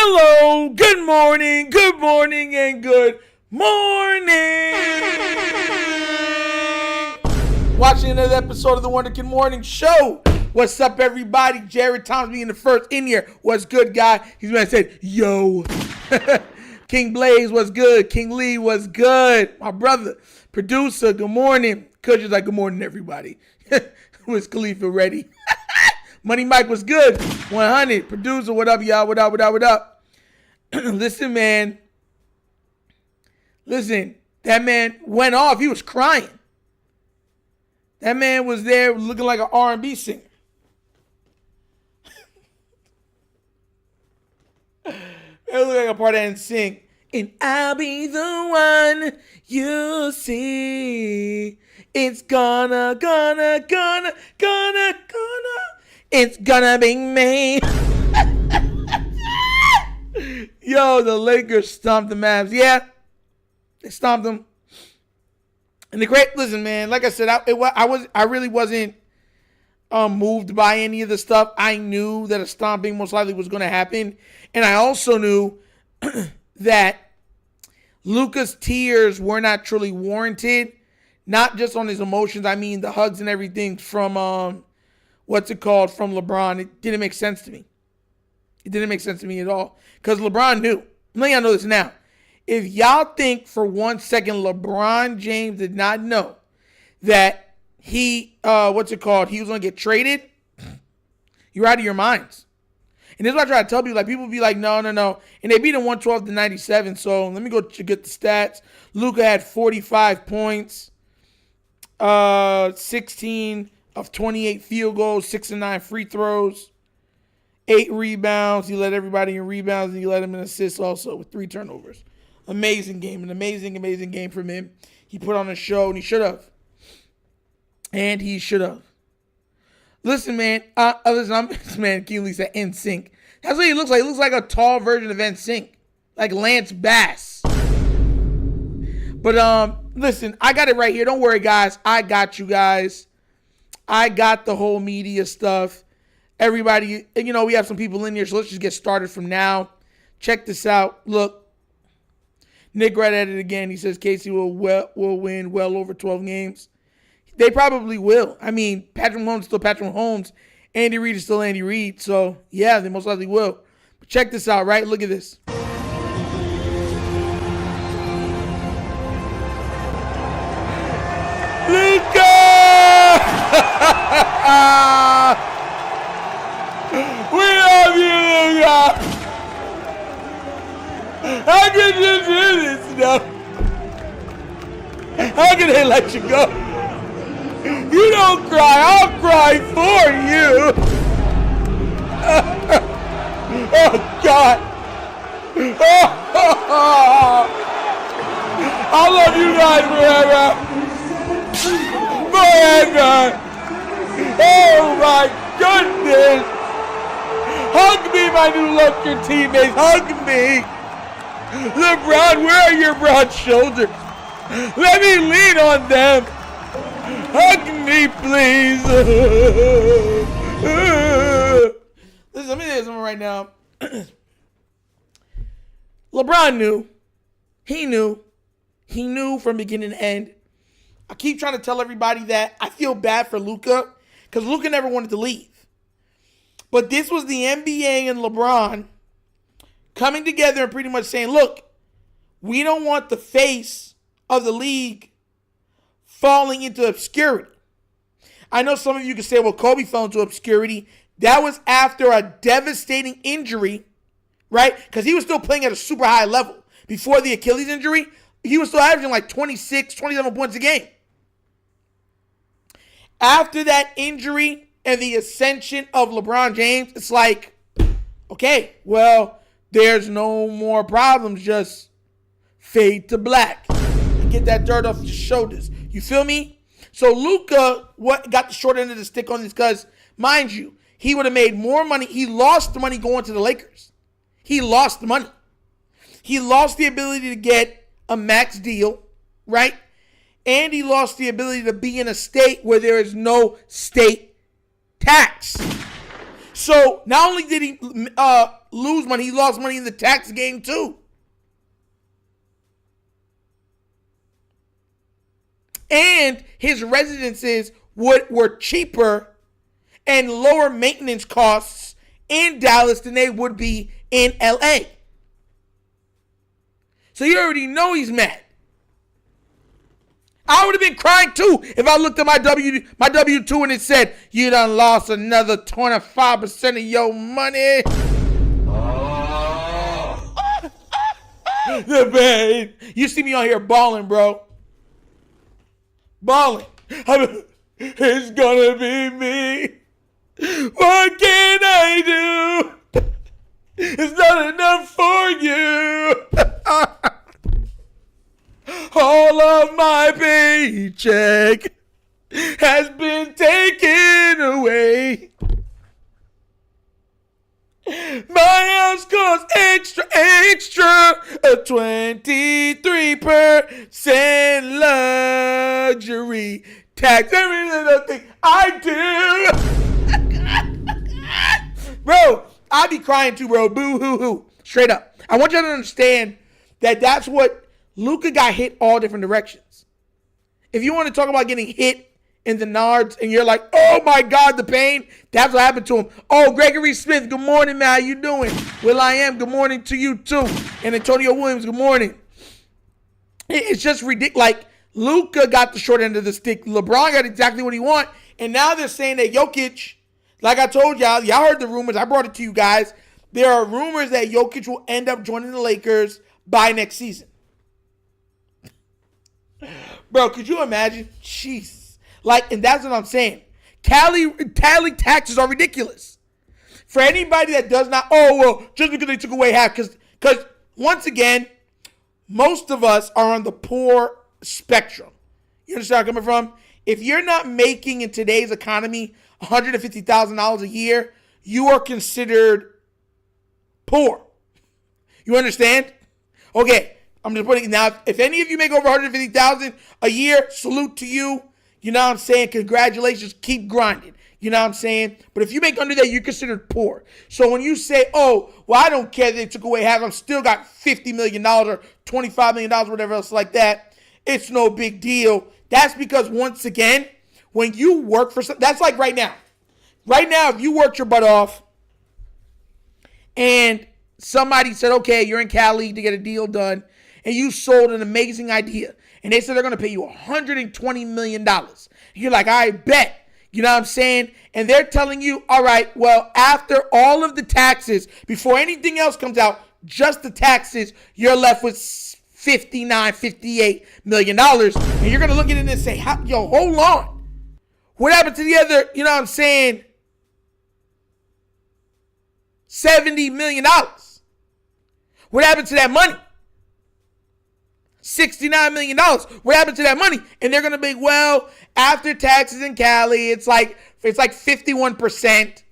Hello, good morning, and good morning. Watching another episode of the Wonderkind Morning Show. What's up, everybody? Jared Thomas being the first in here. What's good, guy? He's when I said, yo. King Blaze was good. King Lee was good. My brother, producer, good morning. Kush is like, good morning, everybody. Was Khalifa ready? Money Mike was good. 100. Producer, what up, y'all? What up? Listen, man. Listen, that man went off. He was crying. That man was there looking like an R&B singer. It looked like a part of NSYNC. And I'll be the one you see. It's gonna. It's gonna be me. Yo, the Lakers stomped the Mavs. Yeah, they stomped them. And listen, man. Like I said, I really wasn't moved by any of the stuff. I knew that a stomping most likely was going to happen, and I also knew that Lukas' tears were not truly warranted. Not just on his emotions. I mean, the hugs and everything from from LeBron. It didn't make sense to me. It didn't make sense to me at all. Because LeBron knew. I'm letting y'all know this now. If y'all think for 1 second LeBron James did not know that he was going to get traded, you're out of your minds. And this is what I try to tell people. Like, people be like, no. And they beat him 112-97. So let me go get the stats. Luka had 45 points, 16 of 28 field goals, 6 of 9 free throws, 8 rebounds. He led everybody in rebounds, and he led him in assists also with 3 turnovers. Amazing game. An amazing game from him. He put on a show, and he should have. Listen, man. Man, King Lee said NSYNC. That's what he looks like. He looks like a tall version of NSYNC. Like Lance Bass. But, listen, I got it right here. Don't worry, guys. I got you guys. I got the whole media stuff. Everybody, we have some people in here, so let's just get started from now. Check this out. Look. Nick right at it again. He says Casey will win well over 12 games. They probably will. I mean, Patrick Mahomes is still Patrick Mahomes. Andy Reid is still Andy Reid. So, yeah, they most likely will. But check this out, right? Look at this. Lukas! We love you, Lukas! How could you do this now? How can they let you go? You don't cry. I'll cry for you. Oh, God. I love you guys forever. Oh, my goodness. Hug me, my new Lukas teammates. Hug me. LeBron, where are your broad shoulders? Let me lean on them. Hug me, please. Listen, let me tell you something right now. LeBron knew. He knew from beginning to end. I keep trying to tell everybody that I feel bad for Luka because Luka never wanted to leave. But this was the NBA and LeBron coming together and pretty much saying, look, we don't want the face of the league falling into obscurity. I know some of you can say, well, Kobe fell into obscurity. That was after a devastating injury, right? Because he was still playing at a super high level. Before the Achilles injury, he was still averaging like 26, 27 points a game. After that injury and the ascension of LeBron James, it's like, okay, well, there's no more problems. Just fade to black and get that dirt off your shoulders. You feel me? So Luka got the short end of the stick on this because, mind you, he would have made more money. He lost the money going to the Lakers. He lost the money. He lost the ability to get a max deal, right? And he lost the ability to be in a state where there is no state tax. So not only did he lose money, he lost money in the tax game too. And his residences were cheaper and lower maintenance costs in Dallas than they would be in LA. So you already know he's mad. I would have been crying too if I looked at my W-2 and it said, you done lost another 25% of your money. The pain. You see me on here balling, bro. Balling. It's gonna be me. What can I do? It's not enough for you. All of my paycheck has been taken away. My house costs extra, a 23% luxury tax. Every little thing I do. Bro, I be crying too, bro. Boo hoo hoo. Straight up. I want you to understand that that's what Luka got hit all different directions. If you want to talk about getting hit in the nards and you're like, oh my God, the pain, that's what happened to him. Oh, Gregory Smith, good morning, man. How you doing? Will I am, good morning to you too. And Antonio Williams, good morning. It's just ridiculous. Like, Luka got the short end of the stick. LeBron got exactly what he want. And now they're saying that Jokic, like I told y'all heard the rumors. I brought it to you guys. There are rumors that Jokic will end up joining the Lakers by next season. Bro, could you imagine? Jeez. Like, and that's what I'm saying. Tally taxes are ridiculous. For anybody that does not, oh, well, just because they took away half, because once again, most of us are on the poor spectrum. You understand where I'm coming from? If you're not making in today's economy $150,000 a year, you are considered poor. You understand? Okay. I'm just putting it now. If any of you make over $150,000 a year, salute to you. You know what I'm saying? Congratulations. Keep grinding. You know what I'm saying? But if you make under that, you're considered poor. So when you say, oh, well, I don't care that they took away half, I'm still got $50 million or $25 million, whatever else like that, it's no big deal. That's because, once again, when you work for something, that's like right now. Right now, if you worked your butt off and somebody said, okay, you're in Cali to get a deal done, and you sold an amazing idea, and they said they're going to pay you $120 million. You're like, I bet. You know what I'm saying? And they're telling you, all right, well, after all of the taxes, before anything else comes out, just the taxes, you're left with $58 million. And you're going to look at it and say, yo, hold on. What happened to the other, you know what I'm saying, $70 million? What happened to that money? $69 million. What happened to that money? And they're going to be, well, after taxes in Cali, it's like 51%.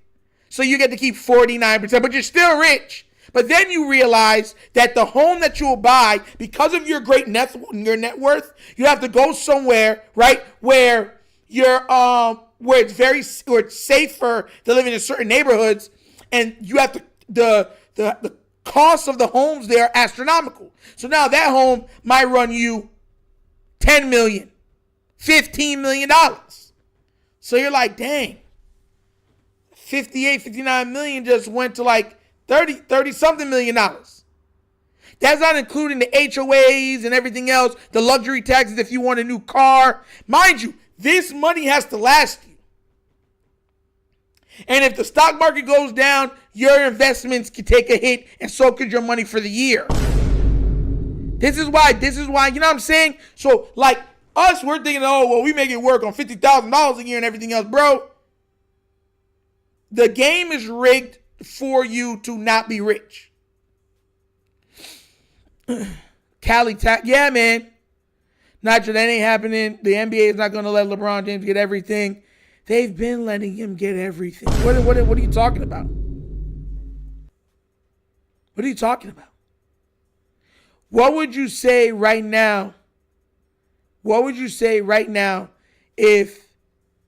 So you get to keep 49%, but you're still rich. But then you realize that the home that you will buy, because of your great net worth, you have to go somewhere, right, where you're where it's safer to live in certain neighborhoods, and you have to the costs of the homes there are astronomical. So now that home might run you $10 million, $15 million. So you're like, dang, 59 million just went to like 30 something million dollars. That's not including the HOAs and everything else, the luxury taxes if you want a new car. Mind you, this money has to last you. And if the stock market goes down, your investments can take a hit, and so could your money for the year. This is why, you know what I'm saying? So, like, us, we're thinking, oh, well, we make it work on $50,000 a year and everything else. Bro, the game is rigged for you to not be rich. Cali tax, yeah, man. Nigel, that ain't happening. The NBA is not going to let LeBron James get everything. They've been letting him get everything. What are you talking about? What are you talking about? What would you say right now? What would you say right now if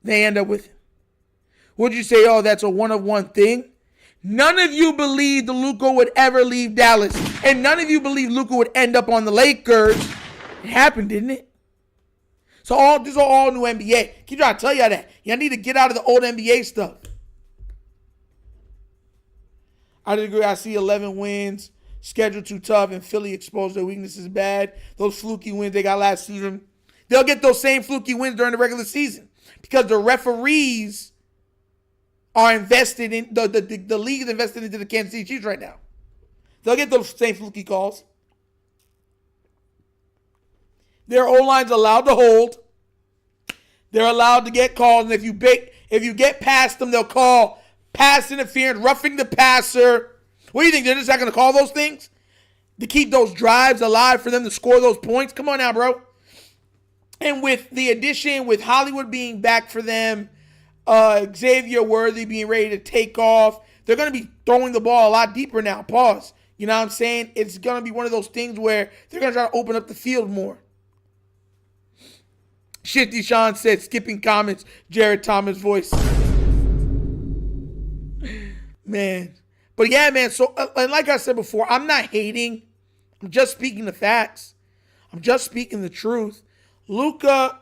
they end up with him? Would you say, oh, that's a one-of-one thing? None of you believed Luka would ever leave Dallas. And none of you believed Luka would end up on the Lakers. It happened, didn't it? So this is all new NBA. Keep trying to tell y'all that. Y'all need to get out of the old NBA stuff. I agree. I see 11 wins. Schedule too tough, and Philly exposed their weaknesses bad. Those fluky wins they got last season, they'll get those same fluky wins during the regular season because the referees are invested in the league is invested into the Kansas City Chiefs right now. They'll get those same fluky calls. Their O-line's allowed to hold. They're allowed to get calls, and if you get past them, they'll call pass interference, roughing the passer. What do you think? They're just not going to call those things to keep those drives alive for them to score those points? Come on now, bro. And with the addition, with Hollywood being back for them, Xavier Worthy being ready to take off, they're going to be throwing the ball a lot deeper now. Pause. You know what I'm saying? It's going to be one of those things where they're going to try to open up the field more. Shifty Sean said, skipping comments, Jared Thomas voice. Man. But yeah, man, so and like I said before, I'm not hating. I'm just speaking the facts. I'm just speaking the truth. Luka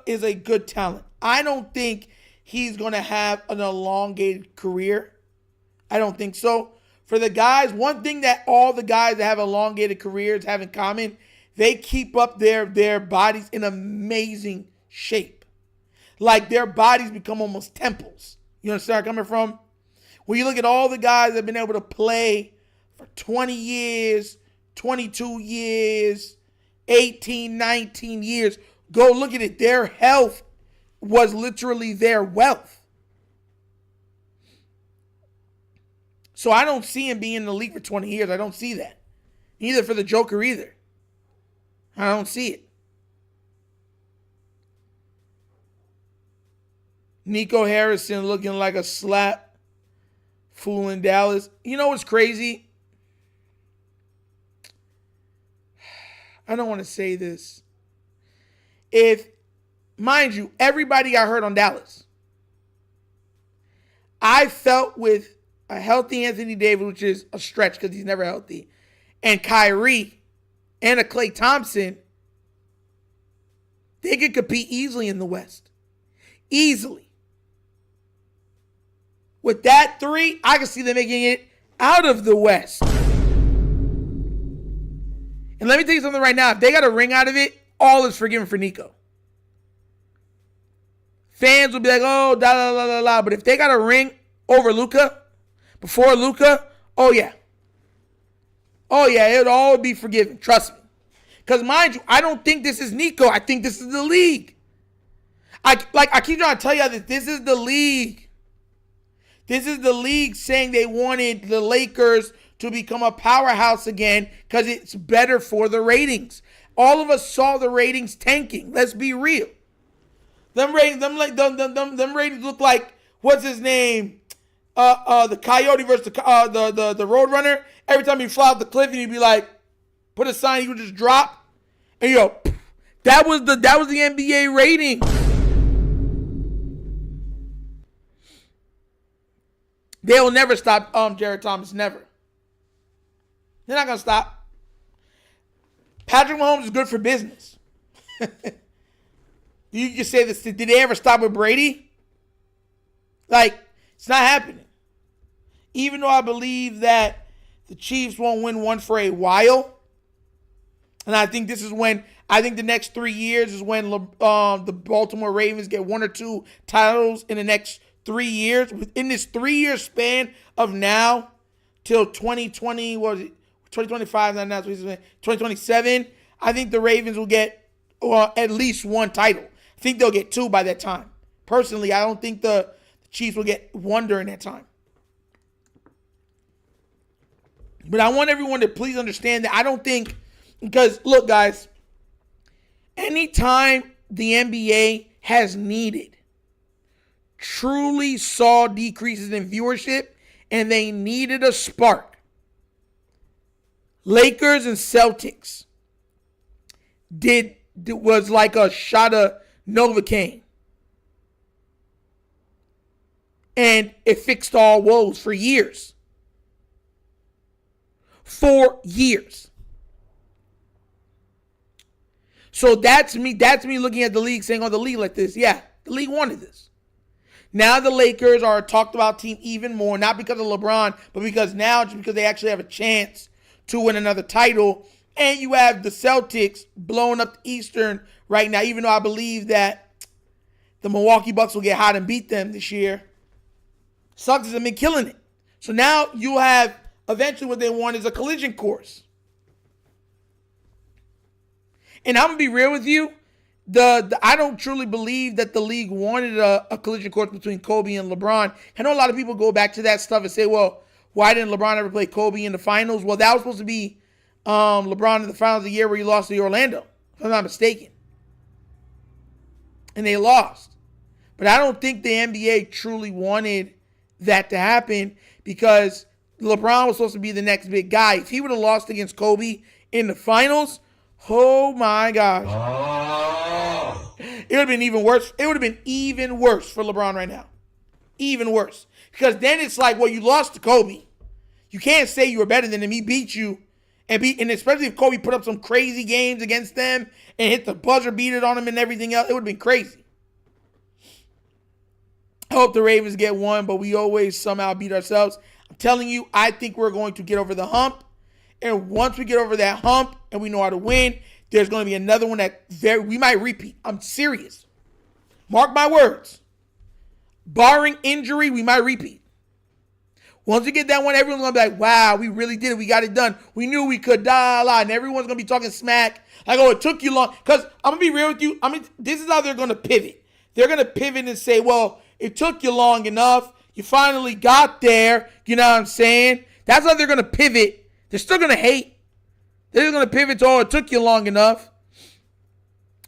is a good talent. I don't think he's going to have an elongated career. I don't think so. For the guys, one thing that all the guys that have elongated careers have in common, they keep up their bodies in amazing shape. Like their bodies become almost temples. You understand where I'm coming from? When you look at all the guys that have been able to play for 20 years, 22 years, 18, 19 years, go look at it. Their health was literally their wealth. So I don't see him being in the league for 20 years. I don't see that. Neither for the Joker either. I don't see it. Nico Harrison looking like a slap. Fooling Dallas. You know what's crazy? I don't want to say this. Mind you, everybody got hurt on Dallas. I felt with a healthy Anthony Davis, which is a stretch because he's never healthy, and Kyrie and a Klay Thompson, they could compete easily in the West. Easily. With that three, I can see them making it out of the West. And let me tell you something right now. If they got a ring out of it, all is forgiven for Nico. Fans will be like, oh, da la la la la. But if they got a ring over Luka, before Luka, oh yeah. Oh yeah, it would all be forgiven. Trust me. Because mind you, I don't think this is Nico. I think this is the league. I keep trying to tell you that this is the league. This is the league saying they wanted the Lakers to become a powerhouse again because it's better for the ratings. All of us saw the ratings tanking. Let's be real. Them ratings look like, what's his name? The Coyote versus the Roadrunner. Every time you fly off the cliff and you'd be like, put a sign, you would just drop. And you go, that was the NBA rating. They'll never stop Jared Thomas. Never. They're not going to stop. Patrick Mahomes is good for business. You just say this. Did they ever stop with Brady? Like, it's not happening. Even though I believe that the Chiefs won't win one for a while. And I think the next 3 years is when the Baltimore Ravens get one or two titles in the next 3 years. Within this 3-year span of now till 2020, what was it? 2025, 2027, I think the Ravens will get at least one title. I think they'll get two by that time. Personally, I don't think the Chiefs will get one during that time. But I want everyone to please understand that I don't think, because look, guys, anytime the NBA has needed, truly saw decreases in viewership, and they needed a spark, Lakers and Celtics was like a shot of Novocaine. And it fixed all woes for years. 4 years. So that's me looking at the league saying, oh, the league like this. Yeah, the league wanted this. Now the Lakers are a talked about team even more, not because of LeBron, but because they actually have a chance to win another title. And you have the Celtics blowing up the Eastern right now, even though I believe that the Milwaukee Bucks will get hot and beat them this year. Celtics have been killing it. So now you have eventually what they want is a collision course. And I'm going to be real with you. I don't truly believe that the league wanted a collision course between Kobe and LeBron. I know a lot of people go back to that stuff and say, well, why didn't LeBron ever play Kobe in the finals? Well, that was supposed to be LeBron in the finals the year where he lost to Orlando, if I'm not mistaken. And they lost. But I don't think the NBA truly wanted that to happen because LeBron was supposed to be the next big guy. If he would have lost against Kobe in the finals, oh my gosh. It would have been even worse. It would have been even worse for LeBron right now. Even worse. Because then it's like, well, you lost to Kobe. You can't say you were better than him. He beat you. And especially if Kobe put up some crazy games against them and hit the buzzer beater on him and everything else, it would have been crazy. I hope the Ravens get one, but we always somehow beat ourselves. I'm telling you, I think we're going to get over the hump. And once we get over that hump and we know how to win, there's going to be another one that we might repeat. I'm serious. Mark my words. Barring injury, we might repeat. Once we get that one, everyone's going to be like, wow, we really did it. We got it done. We knew we could, and everyone's going to be talking smack. Like, oh, it took you long. Because I'm going to be real with you. This is how they're going to pivot. They're going to pivot and say, well, it took you long enough. You finally got there. You know what I'm saying? That's how they're going to pivot. They're still going to hate. They're going to pivot to, oh, it took you long enough.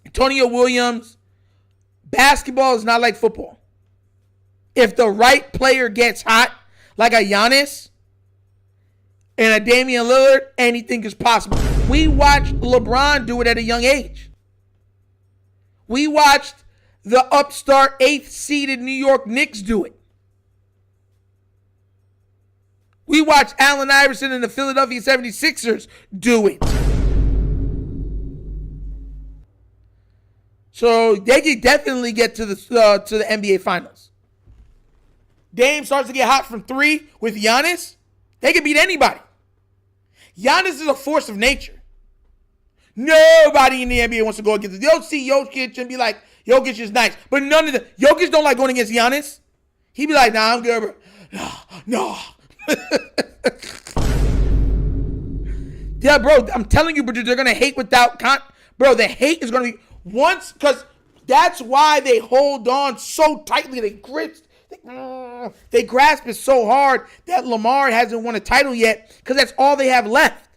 Antonio Williams, basketball is not like football. If the right player gets hot, like a Giannis and a Damian Lillard, anything is possible. We watched LeBron do it at a young age. We watched the upstart 8th-seeded New York Knicks do it. We watched Allen Iverson and the Philadelphia 76ers do it. So they can definitely get to the NBA Finals. Dame starts to get hot from 3 with Giannis. They can beat anybody. Giannis is a force of nature. Nobody in the NBA wants to go against it. They'll see Jokic and be like, Jokic is nice. But none of the Jokic don't like going against Giannis. He'd be like, nah, I'm good, bro. No. Yeah, bro, I'm telling you, bro, they're going to hate without bro, the hate is going to be once, because that's why they hold on so tightly. They grasp it so hard that Lamar hasn't won a title yet because that's all they have left.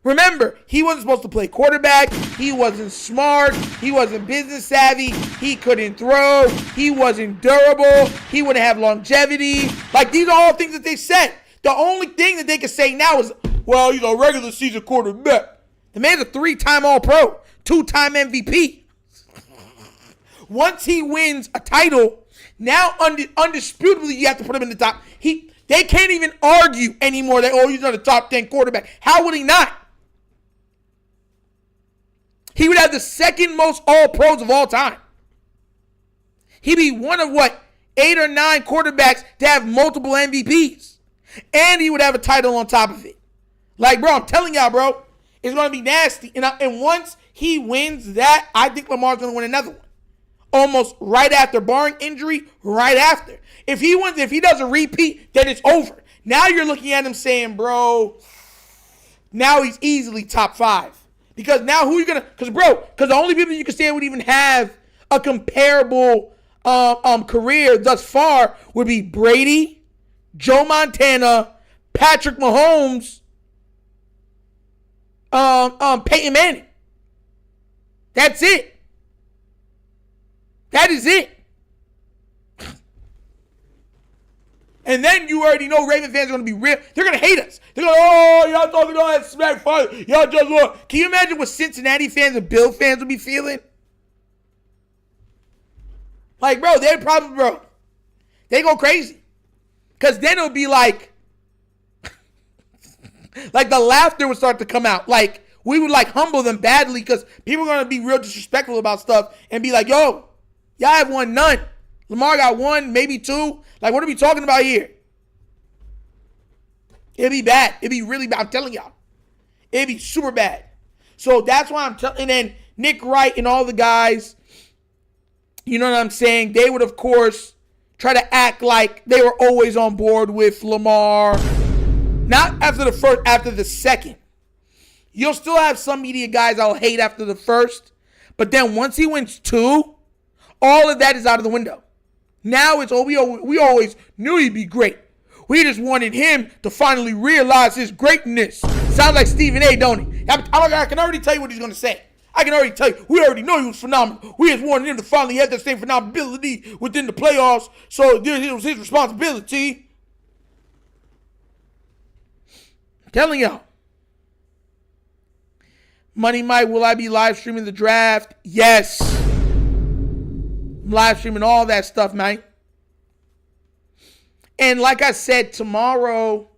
Remember, he wasn't supposed to play quarterback. He wasn't smart. He wasn't business savvy. He couldn't throw. He wasn't durable. He wouldn't have longevity. Like, these are all things that they said. The only thing that they can say now is, well, he's a regular season quarterback. The man's a 3-time All-Pro, 2-time MVP. Once he wins a title, now undisputably you have to put him in the top. They can't even argue anymore that, oh, he's not a top 10 quarterback. How would he not? He would have the second most All-Pros of all time. He'd be one of, 8 or 9 quarterbacks to have multiple MVPs. And he would have a title on top of it. Like, bro, I'm telling y'all, bro, it's going to be nasty. And once he wins that, I think Lamar's going to win another one. Almost right after, barring injury, right after. If he does a repeat, then it's over. Now you're looking at him saying, bro, now he's easily top 5. Because now who are you going to, because the only people you can say would even have a comparable career thus far would be Brady, Joe Montana, Patrick Mahomes, Peyton Manning. That's it. That is it. And then you already know Raven fans are going to be real. They're going to hate us. They're going to, oh, y'all talking all that smack fire. Y'all just want. Can you imagine what Cincinnati fans and Bill fans would be feeling? Like, bro, they'd probably, They go crazy. Because then it'll be like the laughter would start to come out. Like, we would like humble them badly because people are going to be real disrespectful about stuff and be like, yo, y'all have won none. Lamar got one, maybe two. Like, what are we talking about here? It'd be bad. It'd be really bad. I'm telling y'all. It'd be super bad. So that's why I'm telling. And then Nick Wright and all the guys, you know what I'm saying? They would, of course, try to act like they were always on board with Lamar. Not after the first, after the second. You'll still have some media guys I'll hate after the first. But then once he wins two, all of that is out of the window. Now it's, oh, we always knew he'd be great. We just wanted him to finally realize his greatness. Sounds like Stephen A, don't he? I can already tell you what he's going to say. I can already tell you. We already know he was phenomenal. We just wanted him to finally have that same phenomenality within the playoffs. So it was his responsibility. I'm telling y'all. Money Mike, will I be live streaming the draft? Yes. I'm live streaming all that stuff, man. And like I said, tomorrow,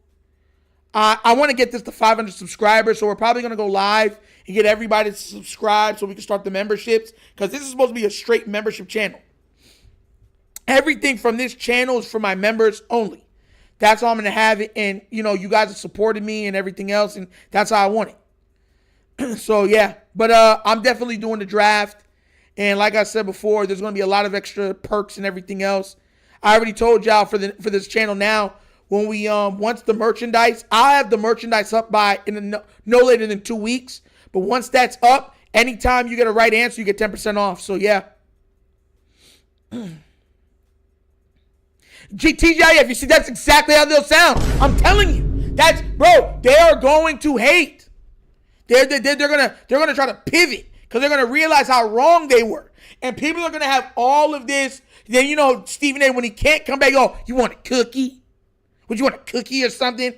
I want to get this to 500 subscribers. So we're probably going to go live and get everybody to subscribe so we can start the memberships. Because this is supposed to be a straight membership channel. Everything from this channel is for my members only. That's how I'm going to have it. And, you know, you guys have supported me and everything else. And that's how I want it. So, yeah. But I'm definitely doing the draft. And like I said before, there's going to be a lot of extra perks and everything else. I already told y'all for this channel now, when we once the merchandise, I'll have the merchandise up by no later than 2 weeks. But once that's up, anytime you get a right answer, you get 10% off. So yeah. TGIF, you see, that's exactly how they'll sound. I'm telling you. That's, bro, they are going to hate. They're gonna try to pivot because they're gonna realize how wrong they were. And people are gonna have all of this. Then, you know, Stephen A, when he can't come back, oh, you want a cookie? Would you want a cookie or something?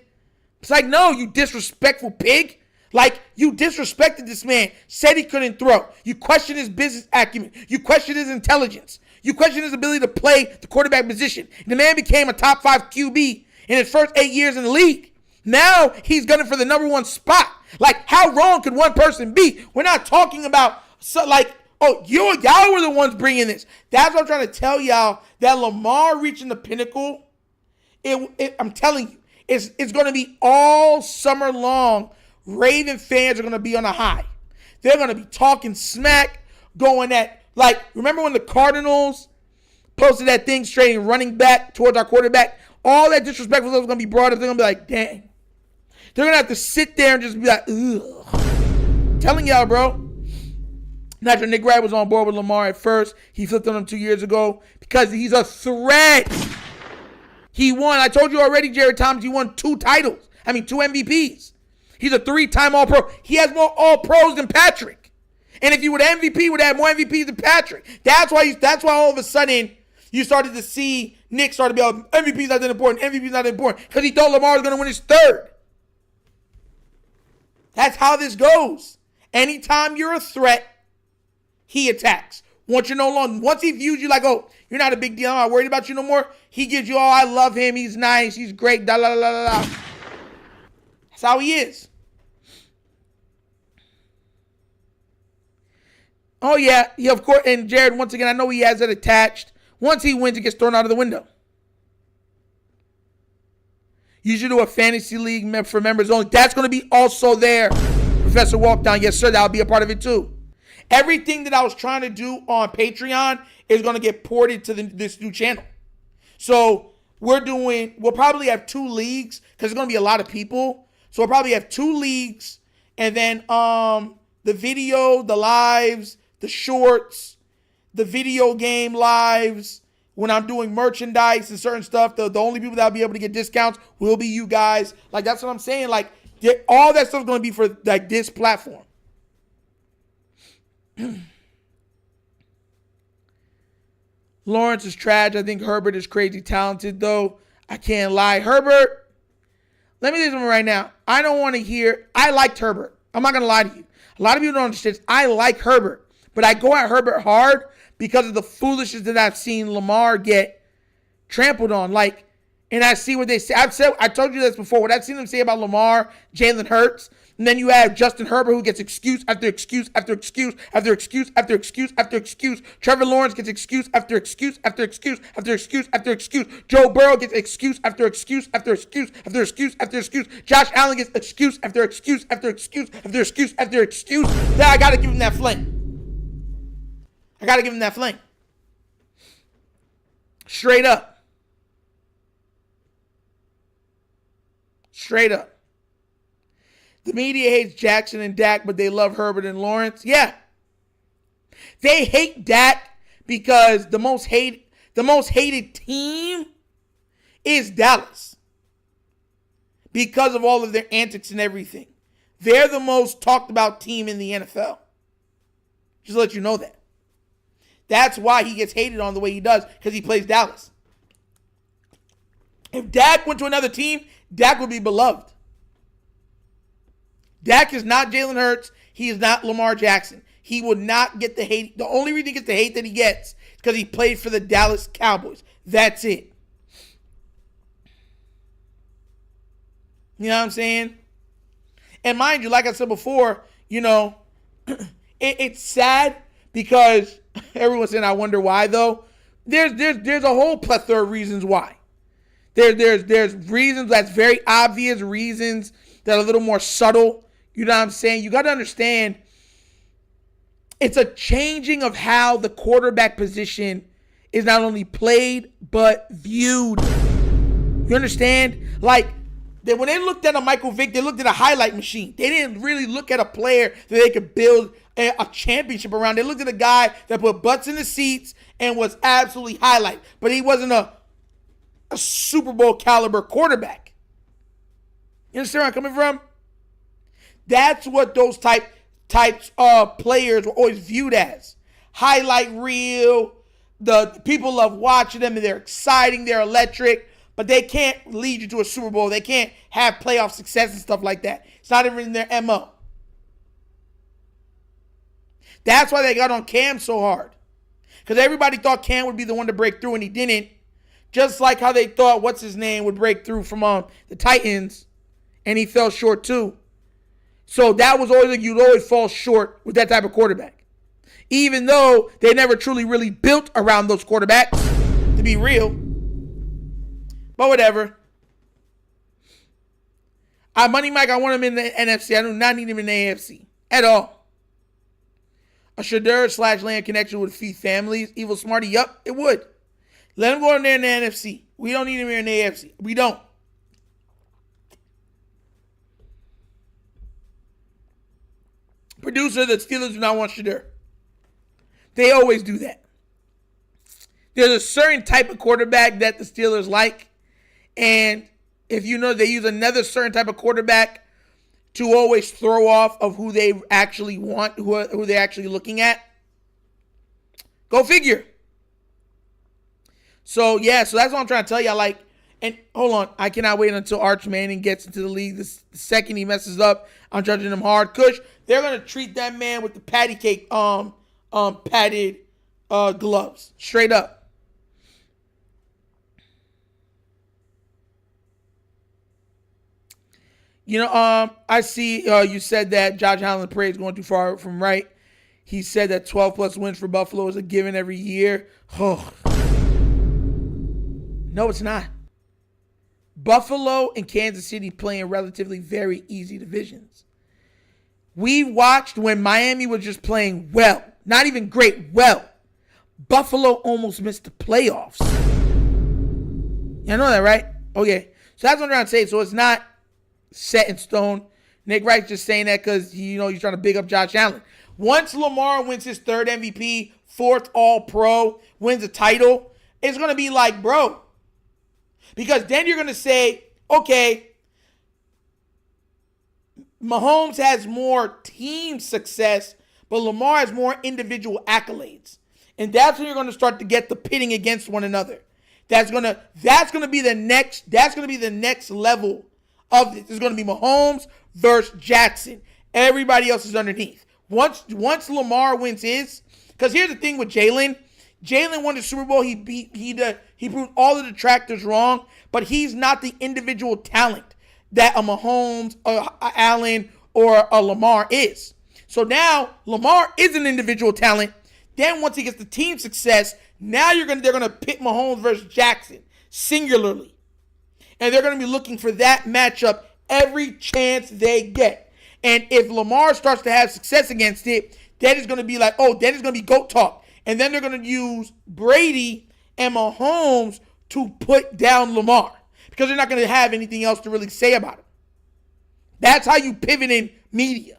It's like, no, you disrespectful pig. Like, you disrespected this man, said he couldn't throw. You questioned his business acumen. You questioned his intelligence. You questioned his ability to play the quarterback position. And the man became a top 5 QB in his first 8 years in the league. Now he's gunning for the number 1 spot. Like, how wrong could one person be? We're not talking about, oh, y'all were the ones bringing this. That's what I'm trying to tell y'all, that Lamar reaching the pinnacle, I'm telling you, it's going to be all summer long. Raven fans are going to be on a high. They're going to be talking smack, going at, like, remember when the Cardinals posted that thing straight and running back towards our quarterback? All that disrespectful stuff is going to be brought up. They're going to be like, dang. They're going to have to sit there and just be like, ugh. I'm telling y'all, bro. Not sure Nick Wright was on board with Lamar at first. He flipped on him 2 years ago because he's a threat. He won. I told you already, Jared Thomas, he won 2 MVPs. He's a 3-time All-Pro. He has more All-Pros than Patrick. And if you were the MVP, he would have more MVPs than Patrick. That's why all of a sudden you started to see Nick start to be like, MVP's not that important. MVP's not that important. Because he thought Lamar was going to win his 3rd. That's how this goes. Anytime you're a threat, he attacks. Once he views you like, oh, you're not a big deal, I'm not worried about you no more, he gives you, oh, I love him, he's nice, he's great, da la la la la. That's how he is. Oh, yeah, of course, and Jared, once again, I know he has it attached. Once he wins, it gets thrown out of the window. You should do a fantasy league for members only. That's going to be also there. Professor Walkdown, yes, sir, that'll be a part of it, too. Everything that I was trying to do on Patreon is going to get ported to this new channel. So we'll probably have 2 leagues because there's going to be a lot of people. So we'll probably have 2 leagues and then the video, the lives, the shorts, the video game lives. When I'm doing merchandise and certain stuff, the only people that'll be able to get discounts will be you guys. Like, that's what I'm saying. Like, all that stuff's going to be for like this platform. Lawrence is trash. I think Herbert is crazy talented, though. I can't lie. Herbert, let me tell you something right now. I don't want to hear. I liked Herbert. I'm not going to lie to you. A lot of people don't understand. I like Herbert, but I go at Herbert hard because of the foolishness that I've seen Lamar get trampled on. Like, and I see what they say. I told you this before. What I've seen them say about Lamar, Jalen Hurts, and then you have Justin Herbert, who gets excuse after excuse after excuse after excuse after excuse after excuse. Trevor Lawrence gets excuse after excuse after excuse after excuse after excuse. Joe Burrow gets excuse after excuse after excuse after excuse after excuse. Josh Allen gets excuse after excuse after excuse after excuse after excuse. Then I gotta give him that flame. Straight up. The media hates Jackson and Dak, but they love Herbert and Lawrence. Yeah. They hate Dak because the most hated team is Dallas. Because of all of their antics and everything. They're the most talked about team in the NFL. Just to let you know that. That's why he gets hated on the way he does, because he plays Dallas. If Dak went to another team, Dak would be beloved. Dak is not Jalen Hurts. He is not Lamar Jackson. He would not get the hate. The only reason he gets the hate that he gets is because he played for the Dallas Cowboys. That's it. You know what I'm saying? And mind you, like I said before, it's sad because everyone's saying, I wonder why, though. There's a whole plethora of reasons why. There's reasons that's very obvious, reasons that are a little more subtle. You know what I'm saying? You got to understand, it's a changing of how the quarterback position is not only played, but viewed. You understand? Like, when they looked at a Michael Vick, they looked at a highlight machine. They didn't really look at a player that they could build a championship around. They looked at a guy that put butts in the seats and was absolutely highlight. But he wasn't a Super Bowl caliber quarterback. You understand where I'm coming from? That's what those types of players were always viewed as. Highlight reel. The people love watching them, and they're exciting, they're electric, but they can't lead you to a Super Bowl. They can't have playoff success and stuff like that. It's not even in their MO. That's why they got on Cam so hard. Because everybody thought Cam would be the one to break through, and he didn't. Just like how they thought what's-his-name would break through from the Titans, and he fell short too. So that was always, you'd always fall short with that type of quarterback. Even though they never truly really built around those quarterbacks, to be real. But whatever. Money Mike, I want him in the NFC. I do not need him in the AFC at all. A Shadeur/land connection would feed families. Evil Smarty, yup, it would. Let him go in there in the NFC. We don't need him here in the AFC. We don't. Producer, the Steelers do not want Shadeur. They always do that. There's a certain type of quarterback that the Steelers like. And if you know, they use another certain type of quarterback to always throw off of who they actually want, who they're actually looking at. Go figure. So, yeah, so that's what I'm trying to tell you. And hold on, I cannot wait until Arch Manning gets into the league. The second he messes up, I'm judging him hard. Kush, they're going to treat that man with the patty cake padded gloves. Straight up. I see you said that Josh Allen parade is going too far from right. He said that 12-plus wins for Buffalo is a given every year. Oh. No, it's not. Buffalo and Kansas City play in relatively very easy divisions. We watched when Miami was just playing well. Not even great, well. Buffalo almost missed the playoffs. You know that, right? Okay. So that's what I'm trying to say. So it's not set in stone. Nick Wright's just saying that because he's trying to big up Josh Allen. Once Lamar wins his third MVP, fourth All-Pro, wins a title, it's going to be like, bro. Because then you're going to say, okay, Mahomes has more team success, but Lamar has more individual accolades. And that's when you're going to start to get the pitting against one another. That's going to be the next level of this. It's going to be Mahomes versus Jackson. Everybody else is underneath. Once Lamar wins his, because here's the thing with Jalen, Jalen won the Super Bowl. He proved all the detractors wrong, but he's not the individual talent that a Mahomes, a Allen, or a Lamar is. So now Lamar is an individual talent. Then once he gets the team success, now they're gonna pit Mahomes versus Jackson singularly, and they're gonna be looking for that matchup every chance they get. And if Lamar starts to have success against it, then it's gonna be like, oh, then it's gonna be GOAT talk, and then they're gonna use Brady and Mahomes to put down Lamar because they're not gonna have anything else to really say about it. That's how you pivot in media.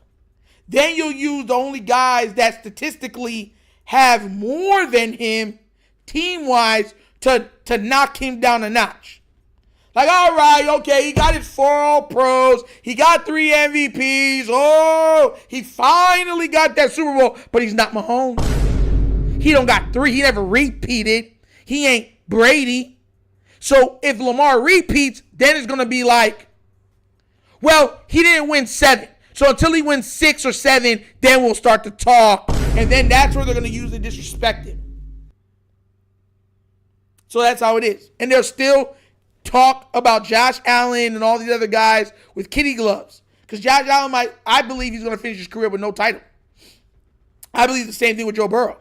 Then you'll use the only guys that statistically have more than him team-wise to knock him down a notch. Like, all right, okay, he got his 4 All-Pros. He got 3 MVPs. Oh, he finally got that Super Bowl, but he's not Mahomes. He don't got 3. He never repeated. He ain't Brady. So if Lamar repeats, then it's going to be like, well, he didn't win 7. So until he wins 6 or 7, then we'll start to talk. And then that's where they're going to use the disrespect him. So that's how it is. And they'll still talk about Josh Allen and all these other guys with kitty gloves. Because Josh Allen I believe he's going to finish his career with no title. I believe the same thing with Joe Burrow.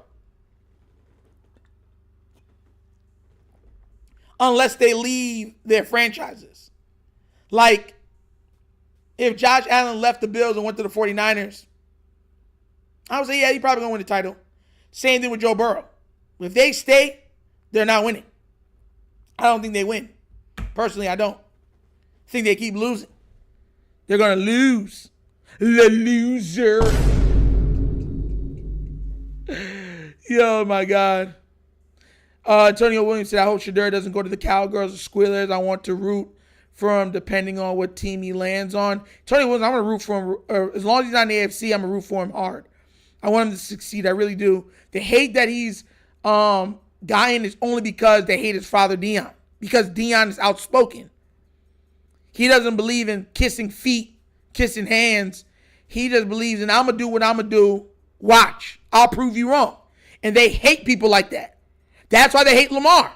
Unless they leave their franchises. Like, if Josh Allen left the Bills and went to the 49ers, I would say, yeah, he's probably going to win the title. Same thing with Joe Burrow. If they stay, they're not winning. I don't think they win. Personally, I don't. I think they keep losing. They're going to lose. The loser. Yo, my God. Antonio Williams said, I hope Shedeur doesn't go to the Cowgirls or Squealers. I want to root for him depending on what team he lands on. Tony Williams, I'm going to root for him. As long as he's not in the AFC, I'm going to root for him hard. I want him to succeed. I really do. The hate that he's dying is only because they hate his father, Dion. Because Dion is outspoken. He doesn't believe in kissing feet, kissing hands. He just believes in, I'm going to do what I'm going to do. Watch. I'll prove you wrong. And they hate people like that. That's why they hate Lamar.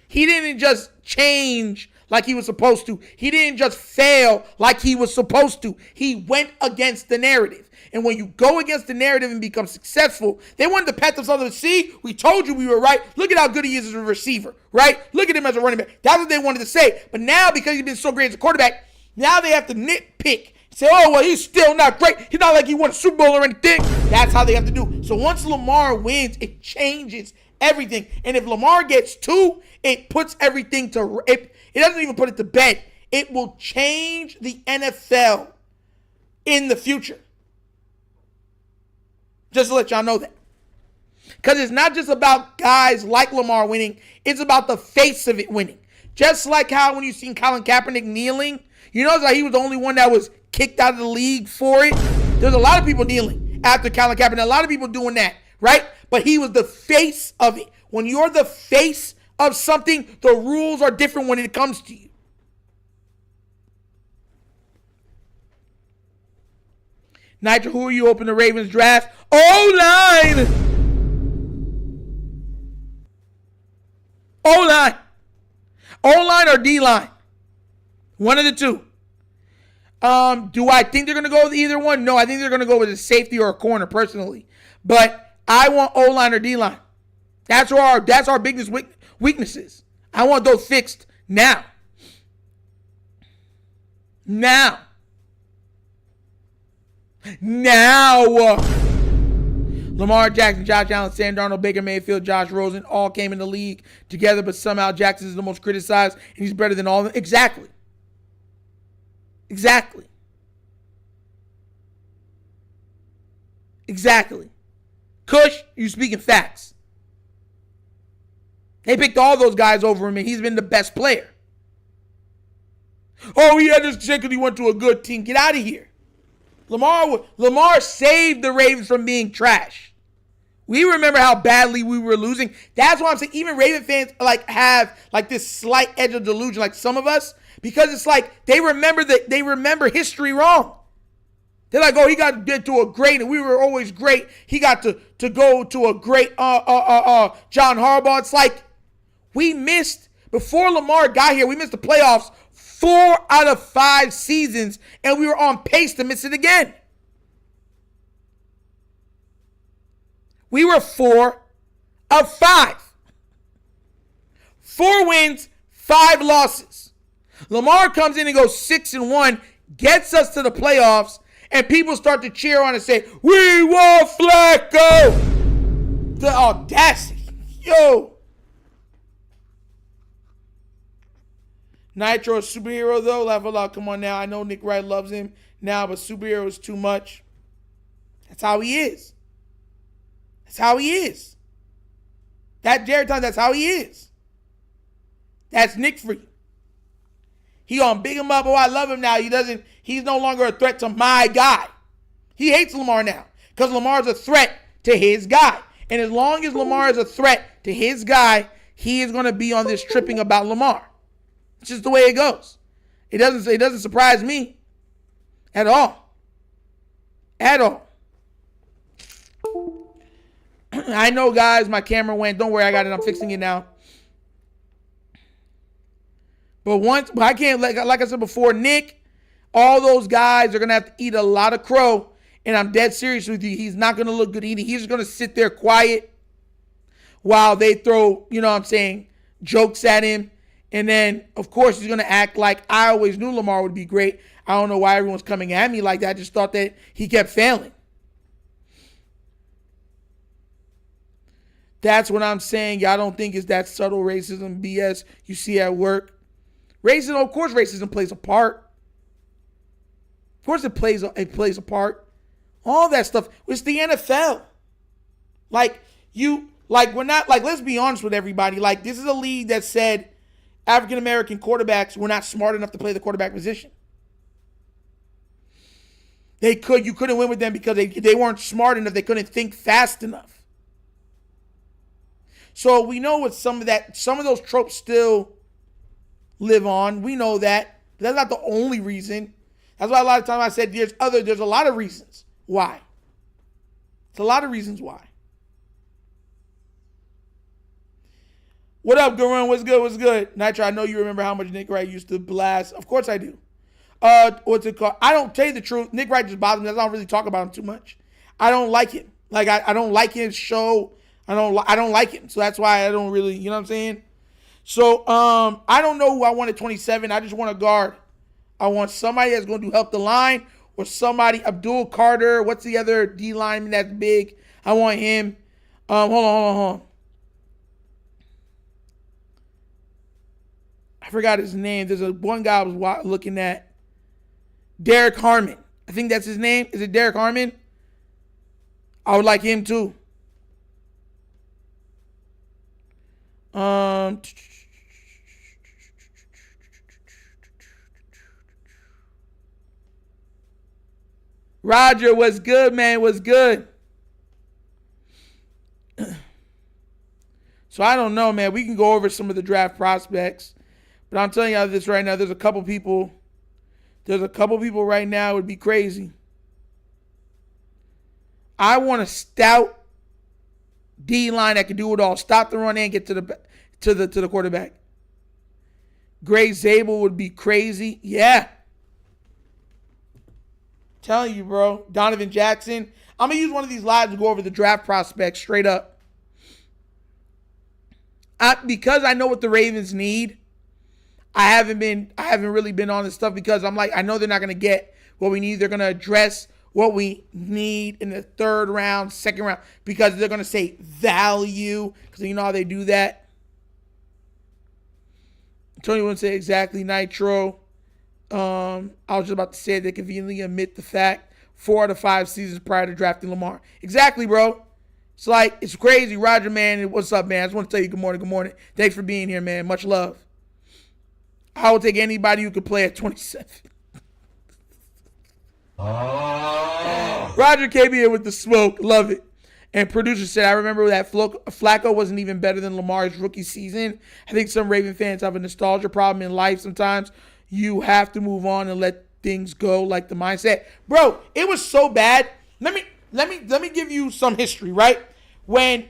He didn't just change like he was supposed to. He didn't just fail like he was supposed to. He went against the narrative. And when you go against the narrative and become successful, they wanted to pat themselves on the see, we told you we were right. Look at how good he is as a receiver, right? Look at him as a running back. That's what they wanted to say. But now, because he's been so great as a quarterback, now they have to nitpick. Say, oh, well, he's still not great. He's not like he won a Super Bowl or anything. That's how they have to do. So once Lamar wins, it changes everything. And if Lamar gets 2, it puts everything to it doesn't even put it to bed. It will change the NFL in the future. Just to let y'all know that. Because it's not just about guys like Lamar winning. It's about the face of it winning. Just like how when you seen Colin Kaepernick kneeling, you notice how he was the only one that was kicked out of the league for it. There's a lot of people kneeling after Colin Kaepernick. A lot of people doing that, right? But he was the face of it. When you're the face of something, the rules are different when it comes to you. Nitro, who are you open the Ravens draft? O-line! O-line. O-line or D-line? One of the two. Do I think they're going to go with either one? No, I think they're going to go with a safety or a corner, personally. But I want O-line or D-line. That's our biggest weaknesses. I want those fixed now. Now. Lamar Jackson, Josh Allen, Sam Darnold, Baker Mayfield, Josh Rosen all came in the league together, but somehow Jackson is the most criticized and he's better than all of them. Exactly. Kush, you speaking facts. They picked all those guys over him, and he's been the best player. Oh, he had this because he went to a good team. Get out of here. Lamar saved the Ravens from being trash. We remember how badly we were losing. That's why I'm saying even Raven fans have this slight edge of delusion, like some of us, because it's like they remember history wrong. They're like, oh, he got to get to a great, and we were always great. He got to go to a great John Harbaugh. It's like we missed, before Lamar got here, we missed the playoffs 4 out of 5 seasons, and we were on pace to miss it again. We were 4 of 5. 4 wins, 5 losses. Lamar comes in and goes 6-1, gets us to the playoffs, and people start to cheer on and say, we want Flacco. The audacity. Yo. Nitro a superhero, though. Laugh a lot. Come on now. I know Nick Wright loves him now, but superhero is too much. That's how he is. That's how he is. That Jared Time, that's how he is. That's Nick Free. He gonna big him up. Oh, I love him now. He's no longer a threat to my guy. He hates Lamar now because Lamar's a threat to his guy. And as long as Lamar is a threat to his guy, he is gonna be on this tripping about Lamar. It's just the way it goes. It doesn't surprise me at all. At all. I know, guys, my camera went. Don't worry, I got it. I'm fixing it now. But I can't, like I said before, Nick, all those guys are going to have to eat a lot of crow. And I'm dead serious with you. He's not going to look good eating. He's just going to sit there quiet while they throw, jokes at him. And then, of course, he's going to act like I always knew Lamar would be great. I don't know why everyone's coming at me like that. I just thought that he kept failing. That's what I'm saying. Y'all don't think it's that subtle racism BS you see at work. Racism, of course, racism plays a part. Of course, it plays a part. All that stuff. It's the NFL. We're not, let's be honest with everybody. This is a league that said African-American quarterbacks were not smart enough to play the quarterback position. You couldn't win with them because they weren't smart enough. They couldn't think fast enough. So we know what some of those tropes still live on. We know that. But that's not the only reason. That's why a lot of times I said there's a lot of reasons why. It's a lot of reasons why. What up, Garun? What's good? What's good? Nitro, I know you remember how much Nick Wright used to blast. Of course I do. What's it called? I don't tell you the truth. Nick Wright just bothers me. I don't really talk about him too much. I don't like him. I don't like his show. I don't like him. So that's why I don't really, you know what I'm saying? So I don't know who I want at 27. I just want a guard. I want somebody that's going to help the line, or somebody, Abdul Carter. What's the other D lineman that's big? I want him. Hold on. I forgot his name. There's one guy I was looking at. Derek Harmon. I think that's his name. Is it Derek Harmon? I would like him too. Roger, what's good, man? What's good? So I don't know, man. We can go over some of the draft prospects, but I'm telling you this right now. There's a couple people right now. It would be crazy. I want a stout D line that can do it all. Stop the run and get to the quarterback. Gray Zabel would be crazy. Yeah. Telling you, bro. Donovan Jackson. I'm gonna use one of these lives to go over the draft prospects straight up. Because I know what the Ravens need. I haven't really been on this stuff because I'm like, I know they're not gonna get what we need. They're gonna address what we need in the third round, second round, because they're going to say value, because you know how they do that. Tony wouldn't say exactly, Nitro. I was just about to say they conveniently admit the fact 4 out of 5 seasons prior to drafting Lamar. Exactly, bro. It's crazy. Roger, man, what's up, man? I just want to tell you good morning, good morning. Thanks for being here, man. Much love. I will take anybody who could play at 27. Roger came here with the smoke. Love it. And producer said, I remember that Flacco wasn't even better than Lamar's rookie season. I think some Raven fans have a nostalgia problem in life sometimes. You have to move on and let things go, like the mindset. Bro, it was so bad. Let me give you some history, right? When